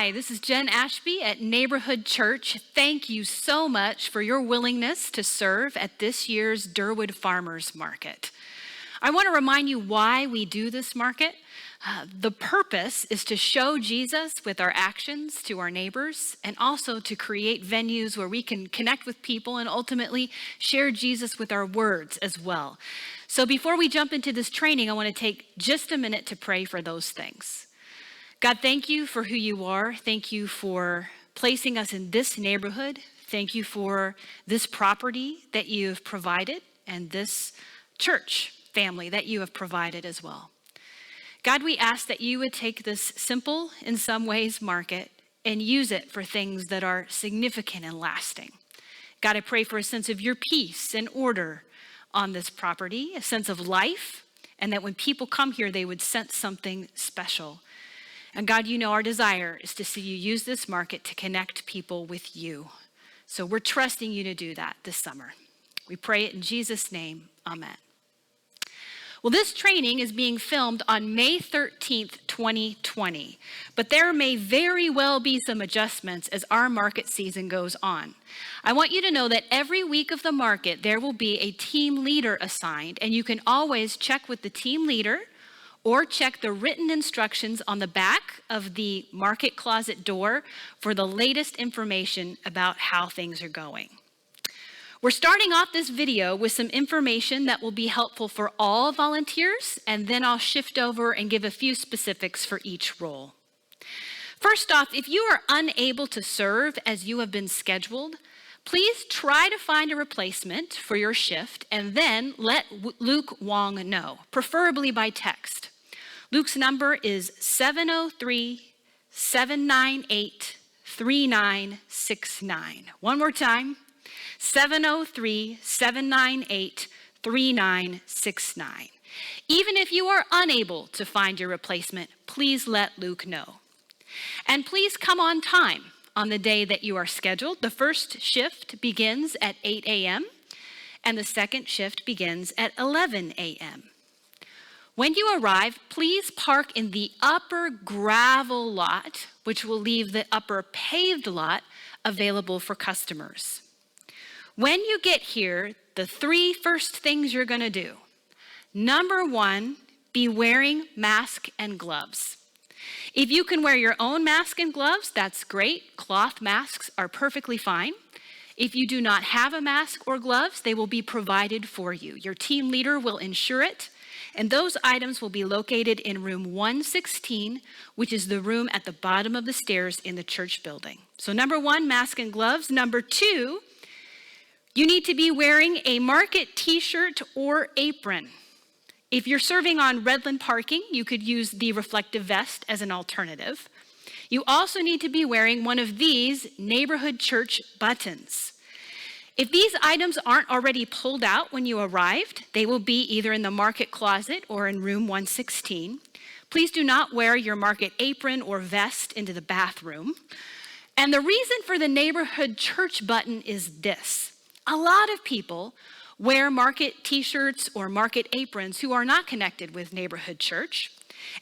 Hi, this is Jen Ashby at Neighborhood Church. Thank you so much for your willingness to serve at this year's Derwood Farmers Market. I want to remind you why we do this market. The purpose is to show Jesus with our actions to our neighbors and also to create venues where we can connect with people and ultimately share Jesus with our words as well. So before we jump into this training, I want to take just a minute to pray for those things. God, thank you for who you are. Thank you for placing us in this neighborhood. Thank you for this property that you have provided and this church family that you have provided as well. God, we ask that you would take this simple, in some ways, market and use it for things that are significant and lasting. God, I pray for a sense of your peace and order on this property, a sense of life, and that when people come here, they would sense something special. And God, you know our desire is to see you use this market to connect people with you. So we're trusting you to do that this summer. We pray it in Jesus' name, amen. Well, this training is being filmed on May 13th, 2020, but there may very well be some adjustments as our market season goes on. I want you to know that every week of the market, there will be a team leader assigned, and you can always check with the team leader or check the written instructions on the back of the market closet door for the latest information about how things are going. We're starting off this video with some information that will be helpful for all volunteers, and then I'll shift over and give a few specifics for each role. First off, if you are unable to serve as you have been scheduled, please try to find a replacement for your shift and then let Luke Wong know, preferably by text. Luke's number is 703-798-3969. One more time, 703-798-3969. Even if you are unable to find your replacement, please let Luke know. And please come on time on the day that you are scheduled. The first shift begins at 8 a.m. and the second shift begins at 11 a.m. When you arrive, please park in the upper gravel lot, which will leave the upper paved lot available for customers. When you get here, the three first things you're going to do. Number one, be wearing mask and gloves. If you can wear your own mask and gloves, that's great. Cloth masks are perfectly fine. If you do not have a mask or gloves, they will be provided for you. Your team leader will ensure it. And those items will be located in room 116, which is the room at the bottom of the stairs in the church building. So number one, mask and gloves. Number two, you need to be wearing a market t-shirt or apron. If you're serving on Redland parking, you could use the reflective vest as an alternative. You also need to be wearing one of these neighborhood church buttons. If these items aren't already pulled out when you arrived, they will be either in the market closet or in room 116. Please do not wear your market apron or vest into the bathroom. And the reason for the neighborhood church button is this. A lot of people wear market t-shirts or market aprons who are not connected with neighborhood church.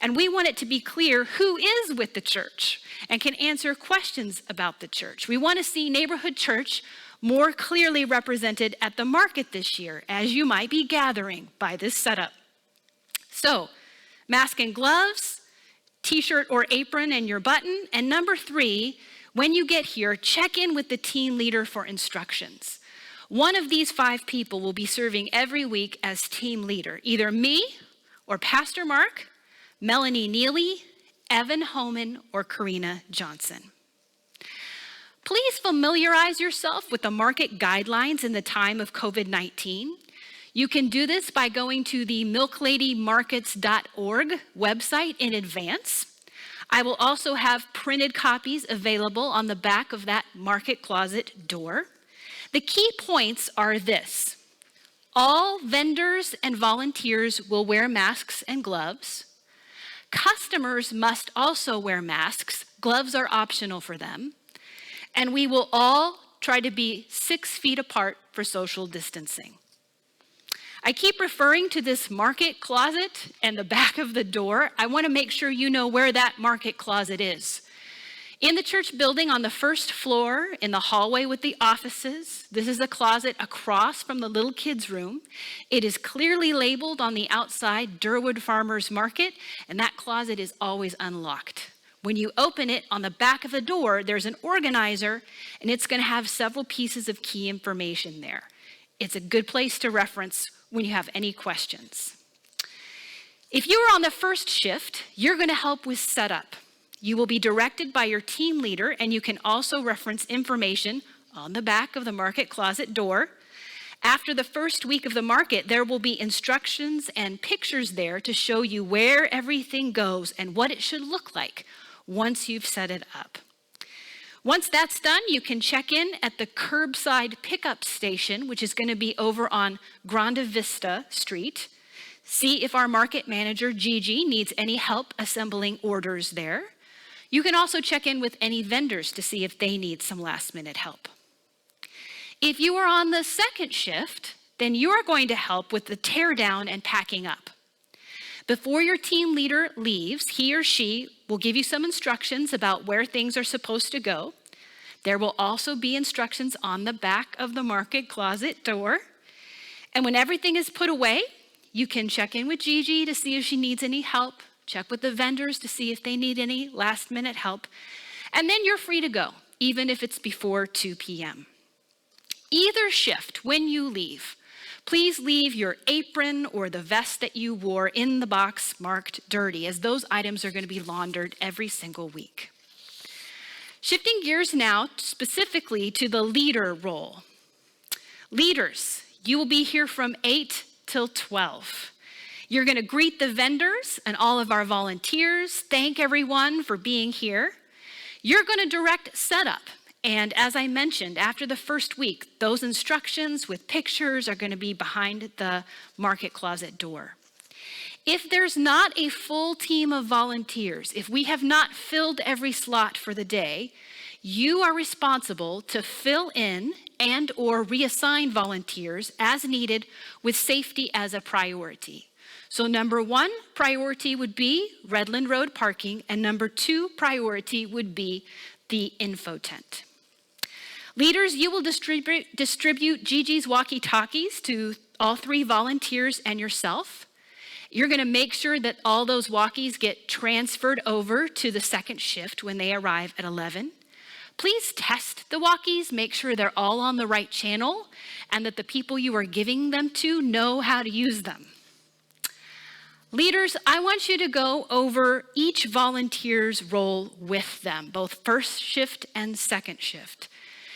And we want it to be clear who is with the church and can answer questions about the church. We want to see neighborhood church more clearly represented at the market this year, as you might be gathering by this setup. So, mask and gloves, t-shirt or apron and your button. And number three, when you get here, check in with the team leader for instructions. One of these five people will be serving every week as team leader, either me or Pastor Mark, Melanie Neely, Evan Homan, or Karina Johnson. Please familiarize yourself with the market guidelines in the time of COVID-19. You can do this by going to the milkladymarkets.org website in advance. I will also have printed copies available on the back of that market closet door. The key points are this. All vendors and volunteers will wear masks and gloves. Customers must also wear masks. Gloves are optional for them. And we will all try to be 6 feet apart for social distancing. I keep referring to this market closet and the back of the door. I want to make sure you know where that market closet is. In the church building on the first floor, in the hallway with the offices, this is a closet across from the little kids' room. It is clearly labeled on the outside, Derwood Farmers Market, and that closet is always unlocked. When you open it, on the back of the door, there's an organizer, and it's going to have several pieces of key information there. It's a good place to reference when you have any questions. If you are on the first shift, you're going to help with setup. You will be directed by your team leader, and you can also reference information on the back of the market closet door. After the first week of the market, there will be instructions and pictures there to show you where everything goes and what it should look like once you've set it up. Once that's done, you can check in at the Curbside pickup station, which is going to be over on Grande Vista Street. See if our market manager, Gigi, needs any help assembling orders there. You can also check in with any vendors to see if they need some last-minute help. If you are on the second shift, then you are going to help with the tear down and packing up. Before your team leader leaves, he or she will give you some instructions about where things are supposed to go. There will also be instructions on the back of the market closet door. And when everything is put away, you can check in with Gigi to see if she needs any help, check with the vendors to see if they need any last-minute help, and then you're free to go, even if it's before 2 p.m. Either shift, when you leave, please leave your apron or the vest that you wore in the box marked dirty, as those items are going to be laundered every single week. Shifting gears now specifically to the leader role. Leaders, you will be here from 8 till 12. You're going to greet the vendors and all of our volunteers, thank everyone for being here. You're going to direct setup. And as I mentioned, after the first week, those instructions with pictures are going to be behind the market closet door. If there's not a full team of volunteers, if we have not filled every slot for the day, you are responsible to fill in and or reassign volunteers as needed with safety as a priority. So number 1 priority would be Redland Road parking, and number 2 priority would be the info tent. Leaders, you will distribute Gigi's walkie-talkies to all 3 volunteers and yourself. You're going to make sure that all those walkies get transferred over to the second shift when they arrive at 11. Please test the walkies, make sure they're all on the right channel, and that the people you are giving them to know how to use them. Leaders, I want you to go over each volunteer's role with them, both first shift and second shift.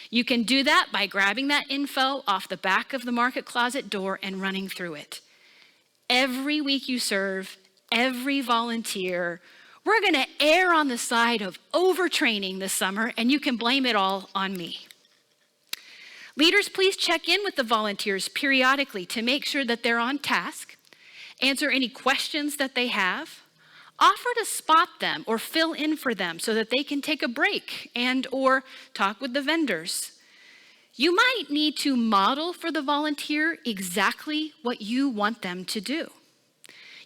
You can do that by grabbing that info off the back of the market closet door and running through it. Every week you serve, every volunteer, we're going to err on the side of overtraining this summer, and you can blame it all on me. Leaders, please check in with the volunteers periodically to make sure that they're on task. Answer any questions that they have. Offer to spot them or fill in for them so that they can take a break and or talk with the vendors. You might need to model for the volunteer exactly what you want them to do.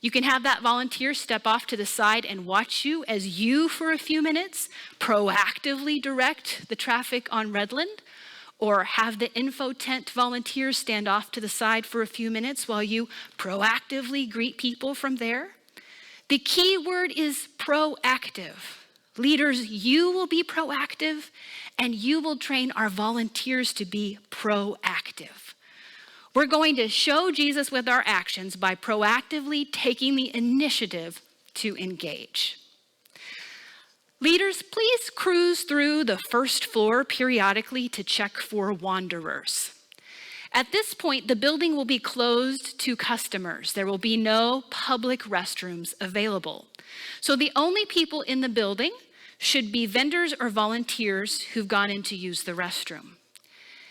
You can have that volunteer step off to the side and watch you as you, for a few minutes, proactively direct the traffic on Redland, or have the info tent volunteers stand off to the side for a few minutes while you proactively greet people from there. The key word is proactive. Leaders, you will be proactive, and you will train our volunteers to be proactive. We're going to show Jesus with our actions by proactively taking the initiative to engage. Leaders, please cruise through the first floor periodically to check for wanderers. At this point, the building will be closed to customers. There will be no public restrooms available. So the only people in the building should be vendors or volunteers who've gone in to use the restroom.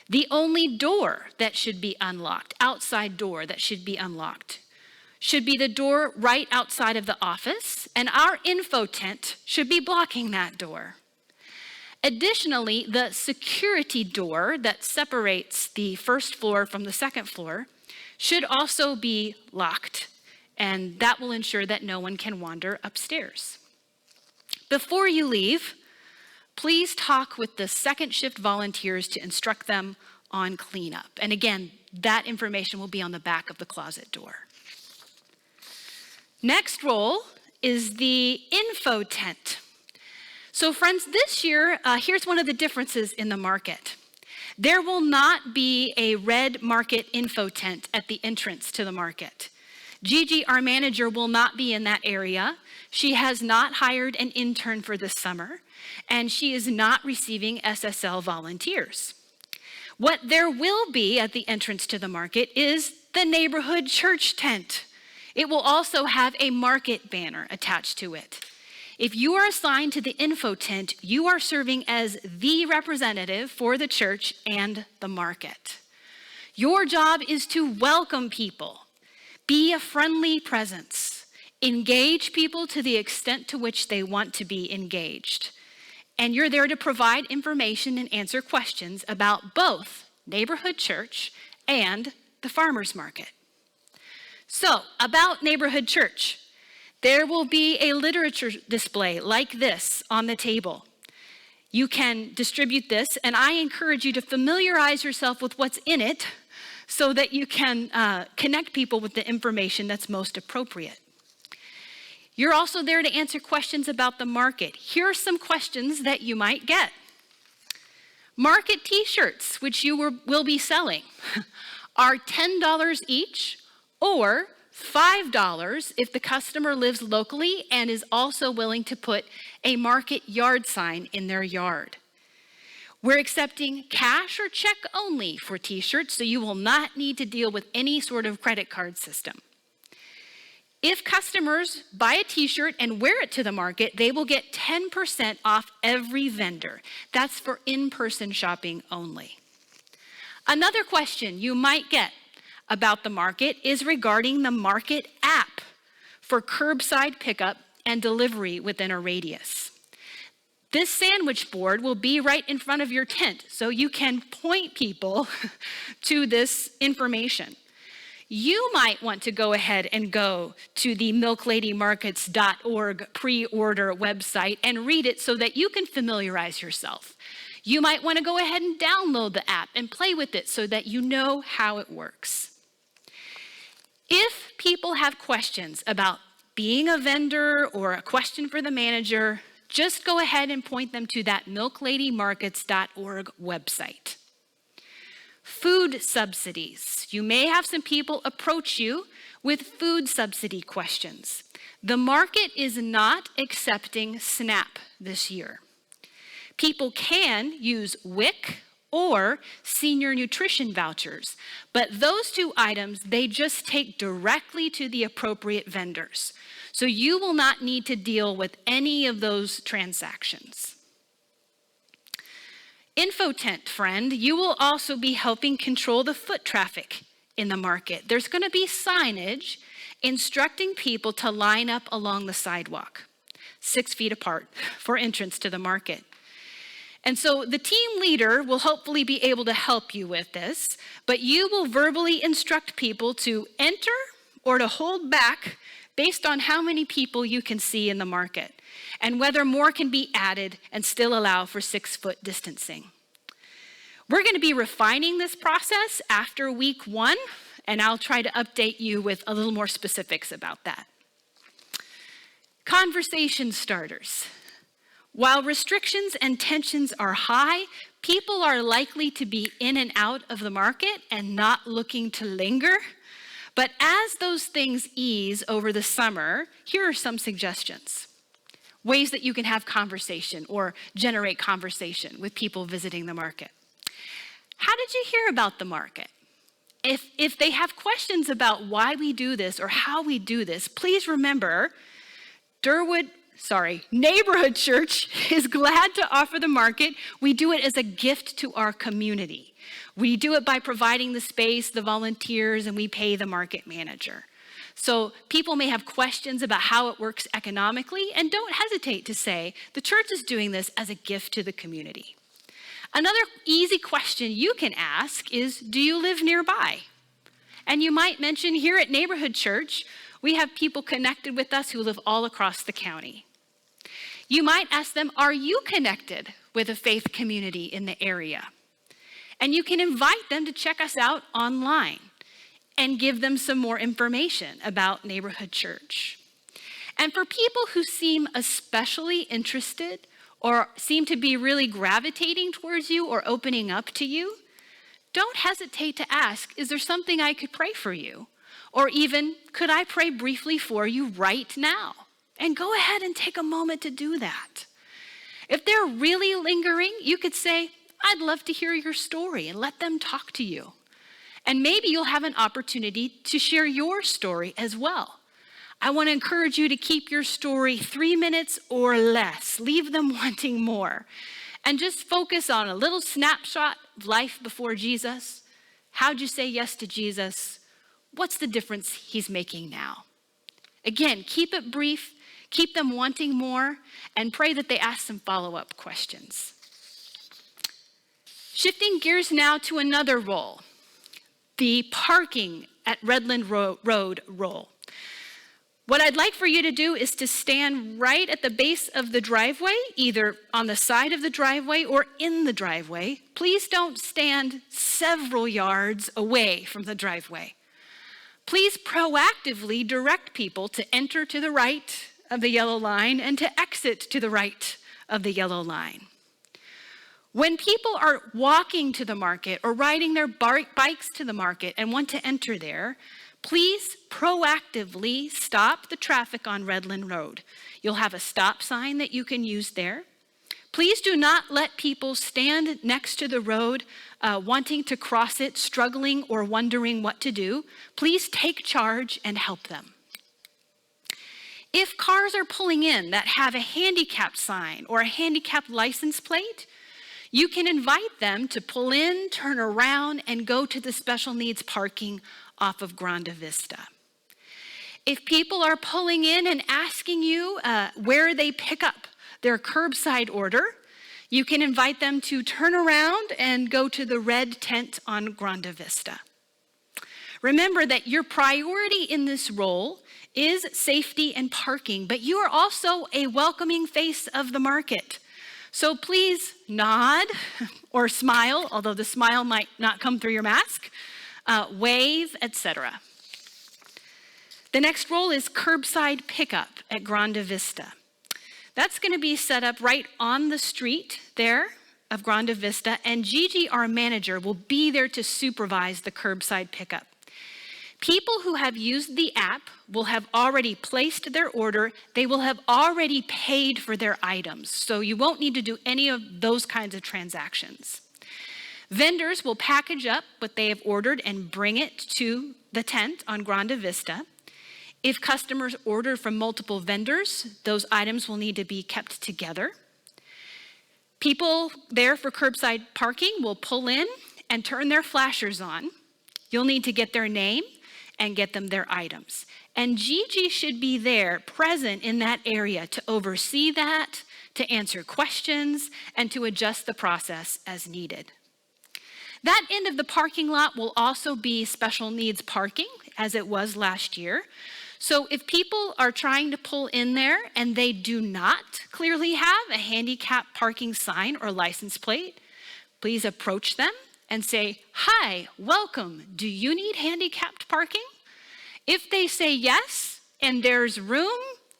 The only door that should be unlocked, outside door that should be unlocked, should be the door right outside of the office, and our info tent should be blocking that door. Additionally, the security door that separates the first floor from the second floor should also be locked, and that will ensure that no one can wander upstairs. Before you leave, please talk with the second shift volunteers to instruct them on cleanup. And again, that information will be on the back of the closet door. Next role is the info tent. So friends, this year, here's one of the differences in the market. There will not be a red market info tent at the entrance to the market. Gigi, our manager, will not be in that area. She has not hired an intern for this summer, and she is not receiving SSL volunteers. What there will be at the entrance to the market is the neighborhood church tent. It will also have a market banner attached to it. If you are assigned to the info tent, you are serving as the representative for the church and the market. Your job is to welcome people, be a friendly presence, engage people to the extent to which they want to be engaged. And you're there to provide information and answer questions about both neighborhood church and the farmers market. So, about neighborhood church. There will be a literature display like this on the table. You can distribute this, and I encourage you to familiarize yourself with what's in it so that you can connect people with the information that's most appropriate. You're also there to answer questions about the market. Here are some questions that you might get. Market t-shirts, which you will be selling, are $10 each or $5 if the customer lives locally and is also willing to put a market yard sign in their yard. We're accepting cash or check only for t-shirts, so you will not need to deal with any sort of credit card system. If customers buy a t-shirt and wear it to the market, they will get 10% off every vendor. That's for in-person shopping only. Another question you might get about the market is regarding the market app for curbside pickup and delivery within a radius. This sandwich board will be right in front of your tent, so you can point people to this information. You might want to go ahead and go to the milkladymarkets.org pre-order website and read it so that you can familiarize yourself. You might want to go ahead and download the app and play with it so that you know how it works. If people have questions about being a vendor or a question for the manager, just go ahead and point them to that milkladymarkets.org website. Food subsidies. You may have some people approach you with food subsidy questions. The market is not accepting SNAP this year. People can use WIC or senior nutrition vouchers, but those two items, they just take directly to the appropriate vendors. So you will not need to deal with any of those transactions. InfoTent, friend, you will also be helping control the foot traffic in the market. There's going to be signage instructing people to line up along the sidewalk, 6 feet apart for entrance to the market. And so the team leader will hopefully be able to help you with this, but you will verbally instruct people to enter or to hold back based on how many people you can see in the market and whether more can be added and still allow for 6-foot distancing. We're going to be refining this process after week 1, and I'll try to update you with a little more specifics about that. Conversation starters. While restrictions and tensions are high, people are likely to be in and out of the market and not looking to linger. But as those things ease over the summer, here are some suggestions. Ways that you can have conversation or generate conversation with people visiting the market. How did you hear about the market? If they have questions about why we do this or how we do this, please remember Neighborhood Church is glad to offer the market. We do it as a gift to our community. We do it by providing the space, the volunteers, and we pay the market manager. So people may have questions about how it works economically, and don't hesitate to say, the church is doing this as a gift to the community. Another easy question you can ask is, do you live nearby? And you might mention, here at Neighborhood Church, we have people connected with us who live all across the county. You might ask them, are you connected with a faith community in the area. And you can invite them to check us out online and give them some more information about Neighborhood Church. And for people who seem especially interested or seem to be really gravitating towards you or opening up to you, don't hesitate to ask, is there something I could pray for you? Or even, could I pray briefly for you right now? And go ahead and take a moment to do that. If they're really lingering, you could say, I'd love to hear your story, and let them talk to you. And maybe you'll have an opportunity to share your story as well. I want to encourage you to keep your story 3 minutes or less. Leave them wanting more. And just focus on a little snapshot of life before Jesus. How'd you say yes to Jesus? What's the difference he's making now? Again, keep it brief, keep them wanting more, and pray that they ask some follow-up questions. Shifting gears now to another role, the parking at Redland Road role. What I'd like for you to do is to stand right at the base of the driveway, either on the side of the driveway or in the driveway. Please don't stand several yards away from the driveway. Please proactively direct people to enter to the right of the yellow line and to exit to the right of the yellow line. When people are walking to the market or riding their bikes to the market and want to enter there, please proactively stop the traffic on Redland Road. You'll have a stop sign that you can use there. Please do not let people stand next to the road wanting to cross it, struggling or wondering what to do. Please take charge and help them. If cars are pulling in that have a handicapped sign or a handicapped license plate, you can invite them to pull in, turn around, and go to the special needs parking off of Grande Vista. If people are pulling in and asking you where they pick up their curbside order, you can invite them to turn around and go to the red tent on Grande Vista. Remember that your priority in this role is safety and parking, but you are also a welcoming face of the market. So please nod or smile, although the smile might not come through your mask, wave, etc. The next role is curbside pickup at Grande Vista. That's going to be set up right on the street there of Grande Vista, and Gigi, our manager, will be there to supervise the curbside pickup. People who have used the app will have already placed their order. They will have already paid for their items, so you won't need to do any of those kinds of transactions. Vendors will package up what they have ordered and bring it to the tent on Grande Vista. If customers order from multiple vendors, those items will need to be kept together. People there for curbside parking will pull in and turn their flashers on. You'll need to get their name and get them their items. And Gigi should be there, present in that area, to oversee that, to answer questions, and to adjust the process as needed. That end of the parking lot will also be special needs parking, as it was last year. So if people are trying to pull in there and they do not clearly have a handicap parking sign or license plate, please approach them and say, "Hi, welcome. Do you need handicapped parking?" If they say yes and there's room,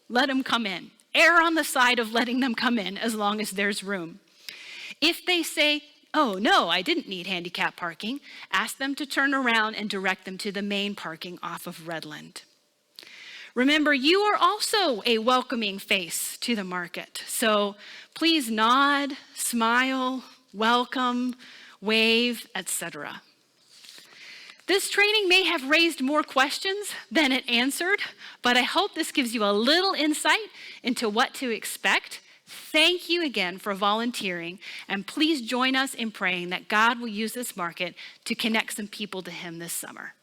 let them come in. Err on the side of letting them come in as long as there's room. If they say, "Oh no, I didn't need handicap parking," ask them to turn around and direct them to the main parking off of Redland. Remember, you are also a welcoming face to the market. So please nod, smile, welcome, wave, etc. This training may have raised more questions than it answered, but I hope this gives you a little insight into what to expect. Thank you again for volunteering, and please join us in praying that God will use this market to connect some people to Him this summer.